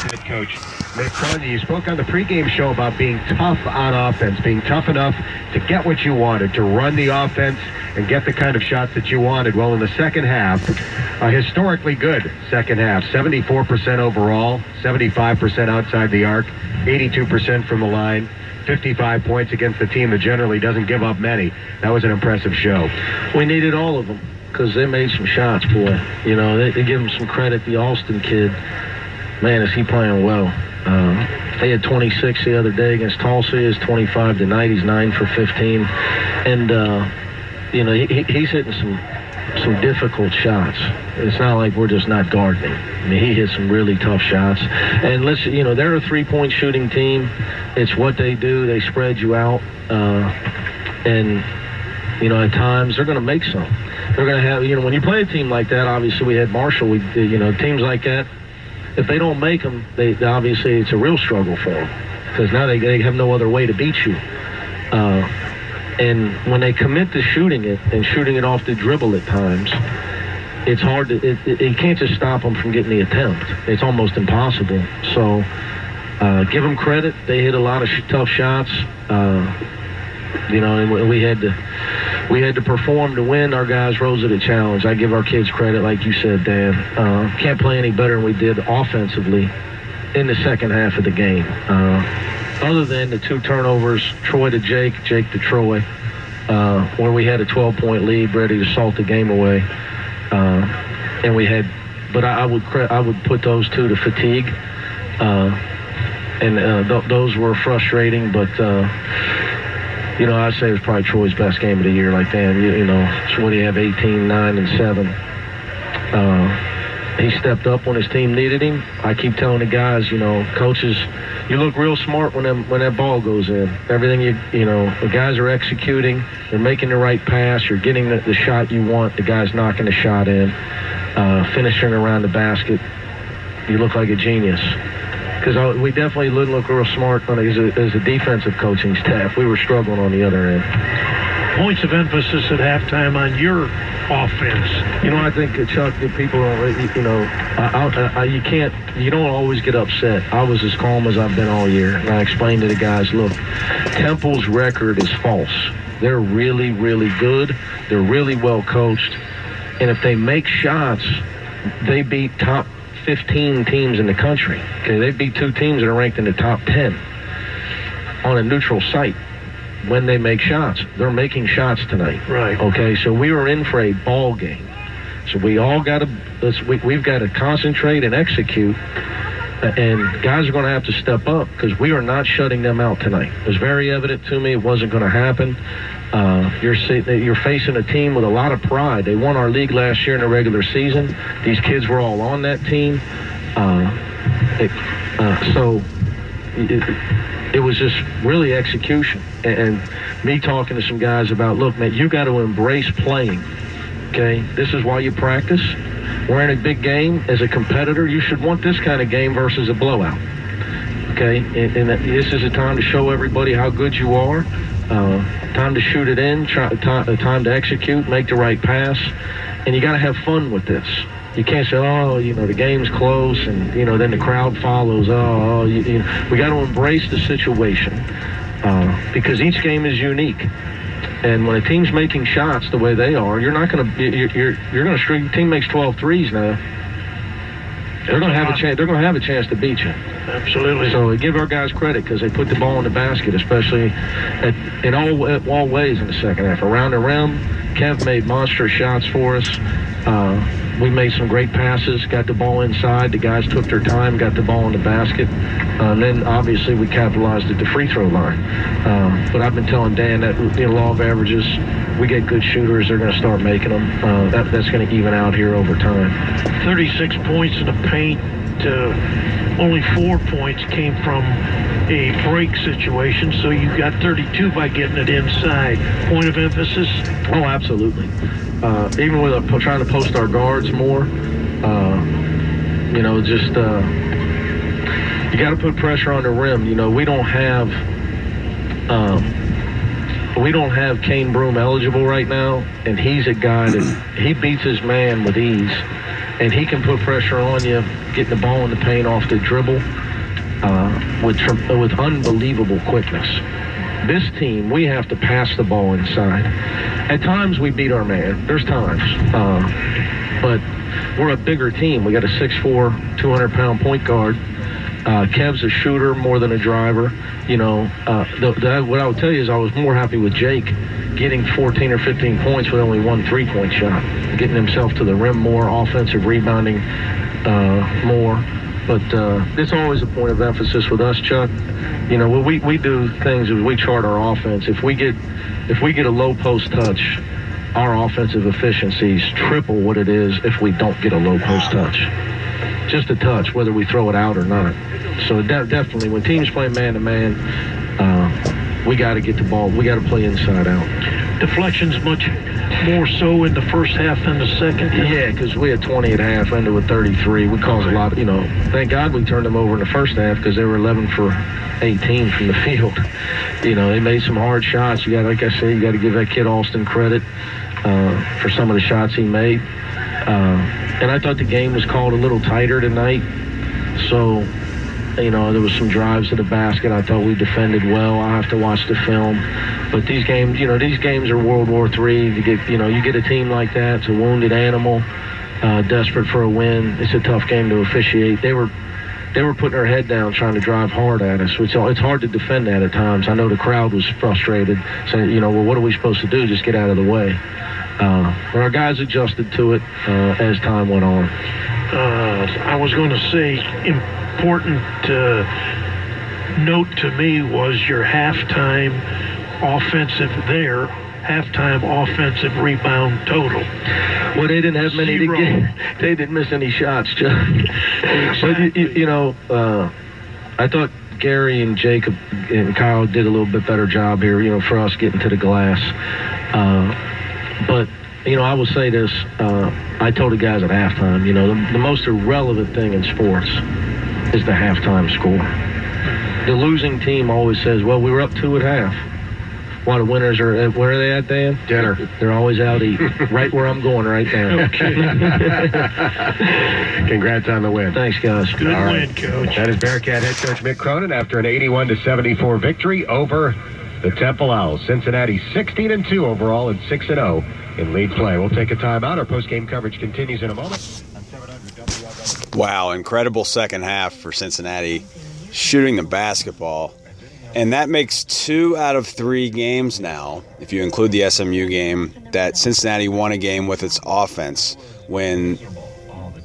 head coach Mick. You spoke on the pregame show about being tough on offense, being tough enough to get what you wanted, to run the offense and get the kind of shots that you wanted. Well, in the second half, a historically good second half, 74% overall, 75% outside the arc, 82% from the line, 55 points against a team that generally doesn't give up many. That was an impressive show. We needed all of them because they made some shots, boy. You know, they give them some credit. The Alston kid, man, is he playing well. They had 26 the other day against Tulsa. He's 25 tonight. He's 9 for 15. And, you know, he's hitting some difficult shots. It's not like we're just not guarding him. I mean, he hit some really tough shots. And listen, you know, they're a three-point shooting team. It's what they do. They spread you out. And, you know, at times they're going to make some. They're going to have, you know, when you play a team like that, obviously we had Marshall, you know, teams like that, if they don't make them, they obviously it's a real struggle for them because now they have no other way to beat you. And when they commit to shooting it and shooting it off the dribble at times, it's hard to, you can't just stop them from getting the attempt. It's almost impossible. So give them credit. They hit a lot of tough shots. You know, and we had to perform to win. Our guys rose to the challenge. I give our kids credit, like you said, Dan. Can't play any better than we did offensively in the second half of the game. Other than the two turnovers, Troy to Jake, Jake to Troy, where we had a 12-point lead, ready to salt the game away. And we had, but I would put those two to fatigue. Those were frustrating, but you know, I'd say it was probably Troy's best game of the year. Like, damn, you know, so what do you have, 18, 9, and 7? He stepped up when his team needed him. I keep telling the guys, you know, coaches, you look real smart when that ball goes in. Everything, you know, the guys are executing. They're making the right pass. You're getting the shot you want. The guy's knocking the shot in, finishing around the basket. You look like a genius. Because we definitely didn't look real smart as a defensive coaching staff. We were struggling on the other end. Points of emphasis at halftime on your offense. You know, I think, Chuck, that people don't, you know, you don't always get upset. I was as calm as I've been all year. And I explained to the guys, look, Temple's record is false. They're really, really good. They're really well coached. And if they make shots, they beat top 15 teams in the country. Okay, they beat two teams that are ranked in the top 10 on a neutral site when they make shots. They're making shots tonight. Right. Okay, so we were in for a ball game. So we all got to, we've got to concentrate and execute. And guys are going to have to step up because we are not shutting them out tonight. It was very evident to me it wasn't going to happen. You're facing a team with a lot of pride. They won our league last year in the regular season. These kids were all on that team. So it was just really execution. And me talking to some guys about, look, man, you got to embrace playing. Okay? This is why you practice. We're in a big game. As a competitor, you should want this kind of game versus a blowout. Okay? And this is a time to show everybody how good you are. Time to shoot it in, time to execute, make the right pass, and you got to have fun with this. You can't say, oh, you know, the game's close, and, you know, then the crowd follows. We got to embrace the situation because each game is unique. And when a team's making shots the way they are, you're not going to, you're going to streak. Team makes 12 threes now. They're going to have a chance. They're going to have a chance to beat you. Absolutely. So give our guys credit because they put the ball in the basket, especially in all ways in the second half. Around the rim, Kev made monstrous shots for us. We made some great passes, got the ball inside. The guys took their time, got the ball in the basket. And then, obviously, we capitalized at the free throw line. But I've been telling Dan that, you know, law of averages, we get good shooters, they're going to start making them. That's going to even out here over time. 36 points in the paint. Only 4 points came from a break situation, so you got 32 by getting it inside. Point of emphasis? Oh, absolutely. Even with trying to post our guards more, you know, just you got to put pressure on the rim. You know, we don't have Kane Broom eligible right now, and he's a guy that he beats his man with ease. and he can put pressure on you, getting the ball in the paint off the dribble with unbelievable quickness. This team, we have to pass the ball inside. At times, we beat our man. There's times. But we're a bigger team. We got a 6'4", 200-pound point guard. Kev's a shooter more than a driver. You know, what I would tell you is I was more happy with Jake getting 14 or 15 points with only one three-point shot, getting himself to the rim more, offensive rebounding more. But it's always a point of emphasis with us, Chuck. You know, we do things is we chart our offense. If we get a low post touch, our offensive efficiency is triple what it is if we don't get a low post touch. Just a touch, whether we throw it out or not. So definitely, when teams play man-to-man, we got to get the ball. We got to play inside out. Deflections much more so in the first half than the second half? Yeah, because we had 20 at half, into a 33. We caused a lot of, thank God we turned them over in the first half because they were 11 for 18 from the field. You know, they made some hard shots. Like I said, you got to give that kid Alston credit for some of the shots he made. And I thought the game was called a little tighter tonight. So, there was some drives to the basket. I thought we defended well. I'll have to watch the film. But these games, these games are World War III. You get a team like that. It's a wounded animal, desperate for a win. It's a tough game to officiate. They were putting their head down, trying to drive hard at us. It's hard to defend that at times. I know the crowd was frustrated, saying, well, what are we supposed to do? Just get out of the way. But our guys adjusted to it as time went on. I was going to say, important note to me was your halftime offensive rebound total. Well, they didn't have many to get. They didn't miss any shots, Chuck. Exactly. But, I thought Gary and Jacob and Kyle did a little bit better job here, for us getting to the glass. But, I will say this. I told the guys at halftime, the most irrelevant thing in sports is the halftime score. The losing team always says, well, we were up 2 at half. While the winners are, where are they at, Dan? Dinner. They're always out eating. Right where I'm going right now. Okay. Congrats on the win. Thanks, guys. Good All win, right. Coach. That is Bearcat head coach Mick Cronin after an 81-74 victory over the Temple Owls. Cincinnati 16-2 overall and 6-0 in league play. We'll take a timeout. Our post-game coverage continues in a moment. Wow, incredible second half for Cincinnati shooting the basketball. And that makes 2 out of 3 games now, if you include the SMU game, that Cincinnati won a game with its offense when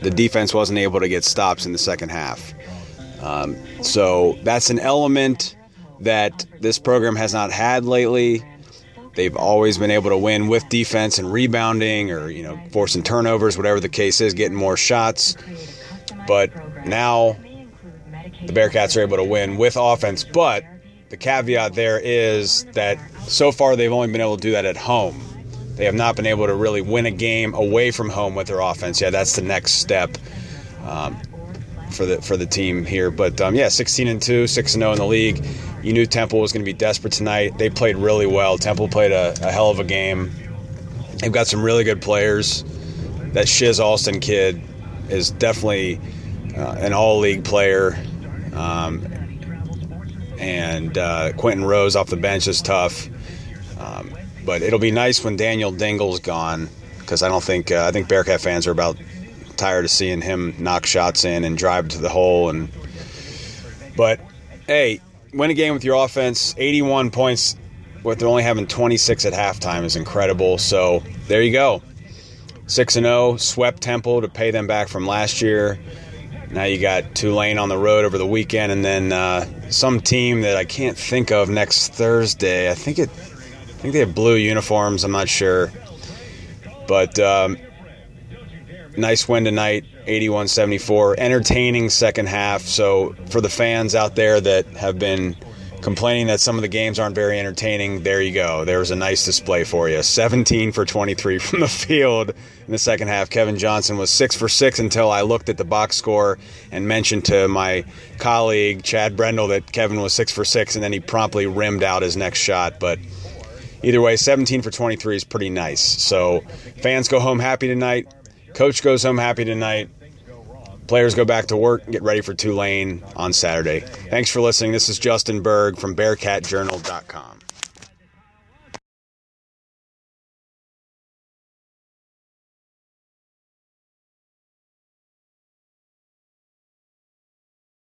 the defense wasn't able to get stops in the second half. So that's an element that this program has not had lately. They've always been able to win with defense and rebounding or, forcing turnovers, whatever the case is, getting more shots. But now the Bearcats are able to win with offense. But the caveat there is that so far they've only been able to do that at home. They have not been able to really win a game away from home with their offense. Yeah, that's the next step for the team here. But, 16-2, 6-0 in the league. You knew Temple was going to be desperate tonight. They played really well. Temple played a hell of a game. They've got some really good players. That Shiz Alston kid is definitely an all-league player. And Quentin Rose off the bench is tough. But it'll be nice when Daniel Dingle's gone because I think Bearcat fans are about tired of seeing him knock shots in and drive to the hole. But, hey, win a game with your offense, 81 points with only having 26 at halftime is incredible. So there you go. 6-0, swept Temple to pay them back from last year. Now you got Tulane on the road over the weekend, and then some team that I can't think of next Thursday. I think they have blue uniforms. I'm not sure, but nice win tonight, 81-74. Entertaining second half. So for the fans out there that have been complaining that some of the games aren't very entertaining, there you go. There's a nice display for you. 17 for 23 from the field in the second half. Kevin Johnson was 6 for 6 until I looked at the box score and mentioned to my colleague, Chad Brendel, that Kevin was 6 for 6, and then he promptly rimmed out his next shot. But either way, 17 for 23 is pretty nice. So fans go home happy tonight. Coach goes home happy tonight. Players go back to work and get ready for Tulane on Saturday. Thanks for listening. This is Justin Berg from BearcatJournal.com.